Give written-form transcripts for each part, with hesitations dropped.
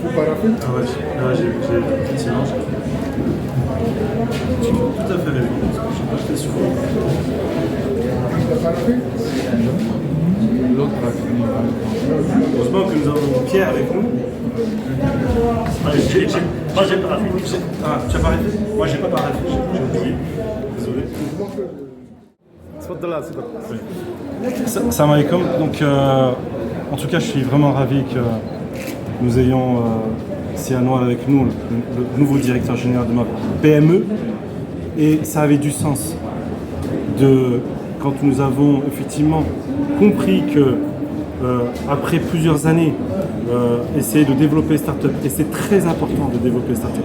Vous paraffez? Ah ouais, là j'ai effectivement. Tout à fait raison. Je n'ai pas fait souvent. Vous paraffez? L'autre va finir. Heureusement que nous avons Pierre avec nous. Moi j'ai pas fait. Ah, tu as pas arrêté? Moi j'ai pas arrêté. J'ai oublié. Désolé. Salam alaikum. Donc, en tout cas, je suis vraiment ravi que nous ayons Sianois avec nous, le nouveau directeur général de ma PME. Et ça avait du sens quand nous avons effectivement compris que après plusieurs années, essayer de développer les startups, et c'est très important de développer les startups.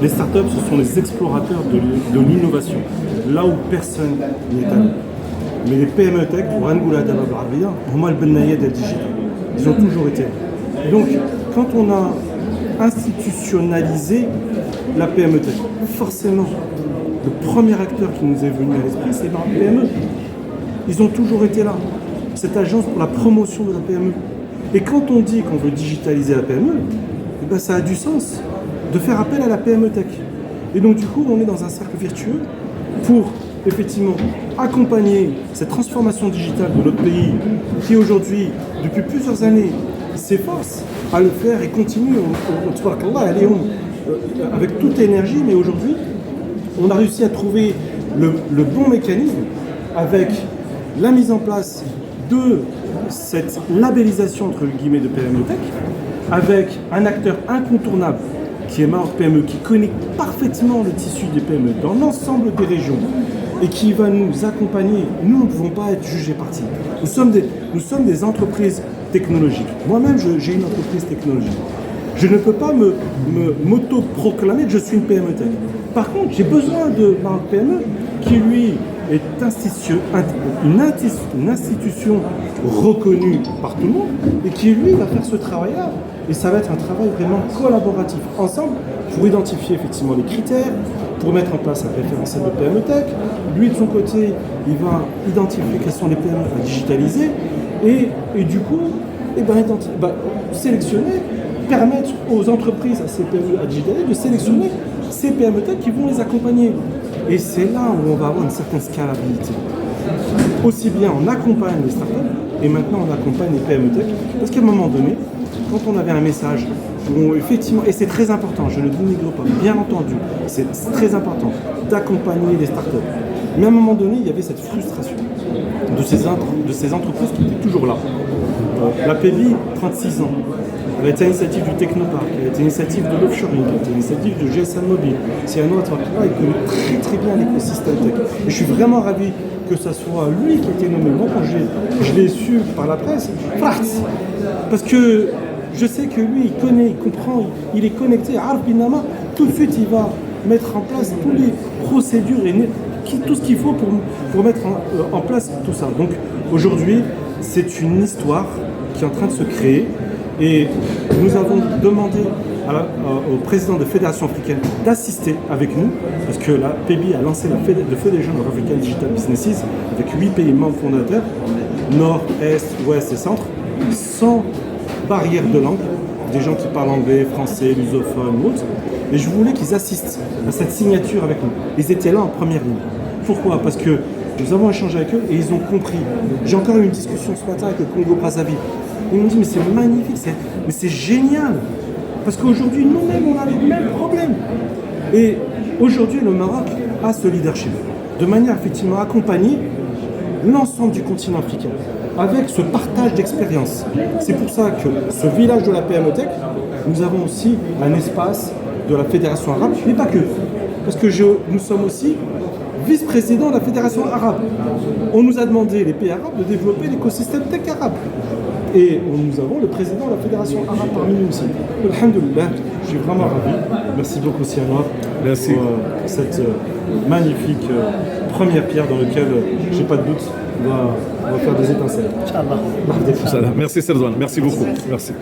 Les startups, ce sont les explorateurs de l'innovation, là où personne n'est allé. Mais les PME tech, pour Angoula d'Abab Arabia, ils ont toujours été là. Donc, quand on a institutionnalisé la PME tech, forcément, le premier acteur qui nous est venu à l'esprit, c'est la PME. Ils ont toujours été là. Cette agence pour la promotion de la PME. Et quand on dit qu'on veut digitaliser la PME, eh ben ça a du sens de faire appel à la PME tech. Et donc du coup, on est dans un cercle vertueux pour effectivement accompagner cette transformation digitale de notre pays qui aujourd'hui, depuis plusieurs années, s'efforce à le faire et continue avec toute l'énergie, mais aujourd'hui, on a réussi à trouver le bon mécanisme avec la mise en place de cette labellisation entre guillemets de PME Tech, avec un acteur incontournable qui est Maroc PME, qui connaît parfaitement le tissu des PME dans l'ensemble des régions et qui va nous accompagner. Nous ne pouvons pas être jugés partis. Nous sommes des entreprises technologiques. Moi-même, j'ai une entreprise technologique. Je ne peux pas m'auto-proclamer que je suis une PME Tech. Par contre, j'ai besoin de Maroc PME qui, lui, est une institution reconnue par tout le monde et qui, lui, va faire ce travail-là. Et ça va être un travail vraiment collaboratif ensemble pour identifier effectivement les critères, pour mettre en place un référentiel de PME Tech. Lui, de son côté, il va identifier quelles sont les PME à digitaliser et du coup, sélectionner, permettre aux entreprises, à ces PME à digitaliser, de sélectionner ces PME Tech qui vont les accompagner. Et c'est là où on va avoir une certaine scalabilité. Aussi bien on accompagne les startups et maintenant on accompagne les PME Tech. Parce qu'à un moment donné, quand on avait un message où effectivement, et c'est très important, je ne dénigre pas, bien entendu, c'est très important d'accompagner les startups. Mais à un moment donné, il y avait cette frustration de ces entreprises qui étaient toujours là. La PBI, 36 ans. Elle a été l'initiative du Technopark, elle a été l'initiative de l'offshoring, elle a été l'initiative de GSM Mobile. Sianois, il connaît très très bien l'écosystème tech. Et je suis vraiment ravi que ce soit lui qui a été nommé. Moi, quand je l'ai su par la presse, parce que je sais que lui, il connaît, il comprend, il est connecté à Arf Binama. Tout de suite, il va mettre en place toutes les procédures et tout ce qu'il faut pour mettre en place tout ça. Donc aujourd'hui, c'est une histoire qui est en train de se créer. Et nous avons demandé au président de la Fédération africaine d'assister avec nous, parce que la PBI a lancé la Federation of African Digital Businesses avec 8 pays membres fondateurs, Nord, Est, Ouest et Centre, sans barrière de langue, des gens qui parlent anglais, français, lusophone ou autres. Et je voulais qu'ils assistent à cette signature avec nous. Ils étaient là en première ligne. Pourquoi? Parce que nous avons échangé avec eux et ils ont compris. J'ai encore eu une discussion ce matin avec le Congo-Brazzaville. Ils m'ont dit mais c'est magnifique, mais c'est génial. Parce qu'aujourd'hui, nous-mêmes, on a les mêmes problèmes. Et aujourd'hui, le Maroc a ce leadership, de manière effectivement à accompagner l'ensemble du continent africain, avec ce partage d'expérience. C'est pour ça que ce village de la PME Tech, nous avons aussi un espace de la Fédération arabe, mais pas que. Parce que nous sommes aussi vice-président de la Fédération arabe. On nous a demandé, les pays arabes, de développer l'écosystème tech arabe. Et nous avons le président de la Fédération arabe parmi nous aussi. Alhamdoulilah, je suis vraiment ravi. Merci beaucoup Sianois pour cette magnifique première pierre dans laquelle, j'ai pas de doute, on va faire des étincelles. Inch'Allah. Merci Serzouane, merci beaucoup. Merci.